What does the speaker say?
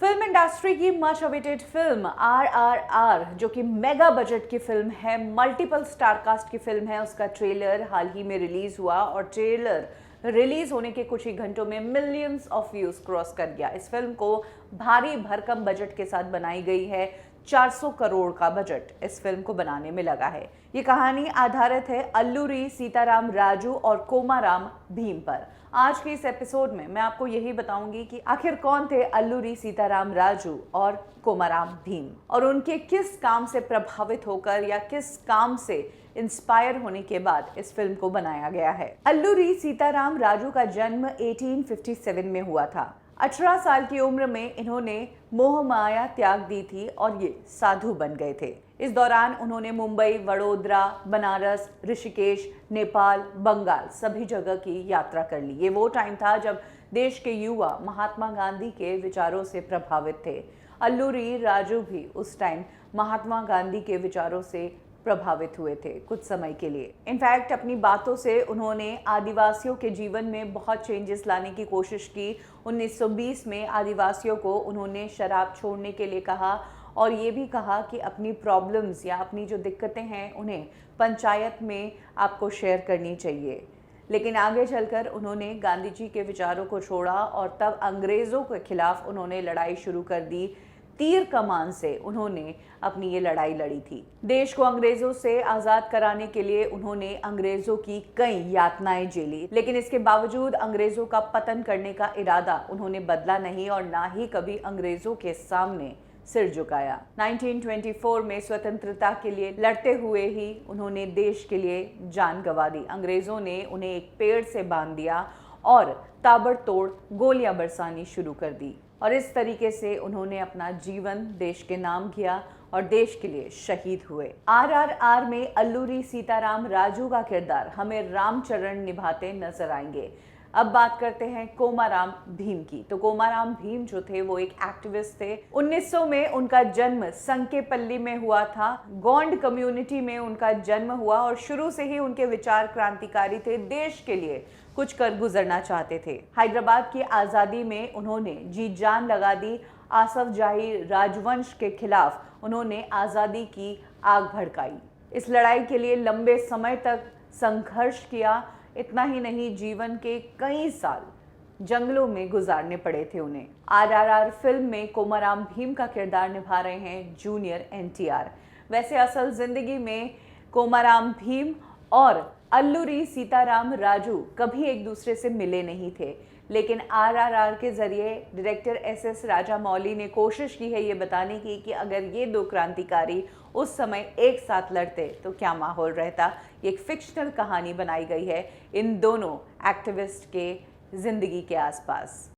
Film industry की much awaited film RRR, जो कि मेगा बजट की फिल्म है, मल्टीपल स्टार कास्ट की फिल्म है, उसका ट्रेलर हाल ही में रिलीज हुआ और ट्रेलर रिलीज होने के कुछ ही घंटों में मिलियंस ऑफ व्यूज क्रॉस कर गया। इस फिल्म को भारी भरकम बजट के साथ बनाई गई है। 400 करोड़ का बजट इस फिल्म को बनाने में लगा है। ये कहानी आधारित है अल्लूरी सीताराम राजू और कोमाराम भीम पर। आज के इस एपिसोड में मैं आपको यही बताऊंगी कि आखिर कौन थे अल्लूरी सीताराम राजू और कोमाराम भीम और उनके किस काम से प्रभावित होकर या किस काम से इंस्पायर होने के बाद इस फिल्म को बनाया गया है। अल्लूरी सीताराम राजू का जन्म 1857 में हुआ था। 18 साल की उम्र में इन्होंने मोह माया त्याग दी थी और ये साधु बन गए थे। इस दौरान उन्होंने मुंबई, वडोदरा, बनारस, ऋषिकेश, नेपाल, बंगाल सभी जगह की यात्रा कर ली। ये वो टाइम था जब देश के युवा महात्मा गांधी के विचारों से प्रभावित थे। अल्लूरी राजू भी उस टाइम महात्मा गांधी के विचारों से प्रभावित हुए थे कुछ समय के लिए। इनफैक्ट अपनी बातों से उन्होंने आदिवासियों के जीवन में बहुत चेंजेस लाने की कोशिश की। 1920 में आदिवासियों को उन्होंने शराब छोड़ने के लिए कहा और ये भी कहा कि अपनी प्रॉब्लम्स या अपनी जो दिक्कतें हैं उन्हें पंचायत में आपको शेयर करनी चाहिए। लेकिन आगे चलकर उन्होंने गांधी जी के विचारों को छोड़ा और तब अंग्रेज़ों के खिलाफ उन्होंने लड़ाई शुरू कर दी। तीर कमान से उन्होंने अपनी ये लड़ाई लड़ी थी। देश को अंग्रेजों से आज़ाद कराने के लिए उन्होंने अंग्रेजों की कई यातनाएं झेली, लेकिन इसके बावजूद अंग्रेजों का पतन करने का इरादा उन्होंने बदला नहीं और ना ही कभी अंग्रेजों के सामने सिर झुकाया। 1924 में स्वतंत्रता के लिए लड़ते हुए ही उन्होंने देश के लिए जान गंवा दी। अंग्रेजों ने उन्हें एक पेड़ से बांध दिया और ताबड़तोड़ गोलियां बरसानी शुरू कर दी और इस तरीके से उन्होंने अपना जीवन देश के नाम किया और देश के लिए शहीद हुए। RRR में अल्लूरी सीताराम राजू का किरदार हमें रामचरण निभाते नजर आएंगे। अब बात करते हैं कोमाराम भीम की। तो कोमाराम भीम जो थे वो एक एक्टिविस्ट थे। 1900 में उनका जन्म संकेपल्ली में हुआ था। गोंड कम्युनिटी में उनका जन्म हुआ और शुरू से ही उनके विचार क्रांतिकारी थे। देश के लिए कुछ कर गुजरना चाहते थे। हैदराबाद की आज़ादी में उन्होंने जी जान लगा दी। आसफ जाही राजवंश के खिलाफ उन्होंने आज़ादी की आग भड़काई। इस लड़ाई के लिए लंबे समय तक संघर्ष किया। इतना ही नहीं, जीवन के कई साल जंगलों में गुजारने पड़े थे उन्हें। RRR फिल्म में कोमाराम भीम का किरदार निभा रहे हैं जूनियर NTR। वैसे असल जिंदगी में कोमाराम भीम और अल्लूरी सीताराम राजू कभी एक दूसरे से मिले नहीं थे, लेकिन RRR के जरिए डायरेक्टर SS राजामौली ने कोशिश की है ये बताने की कि अगर ये दो क्रांतिकारी उस समय एक साथ लड़ते तो क्या माहौल रहता। ये एक फिक्शनल कहानी बनाई गई है इन दोनों एक्टिविस्ट के जिंदगी के आसपास।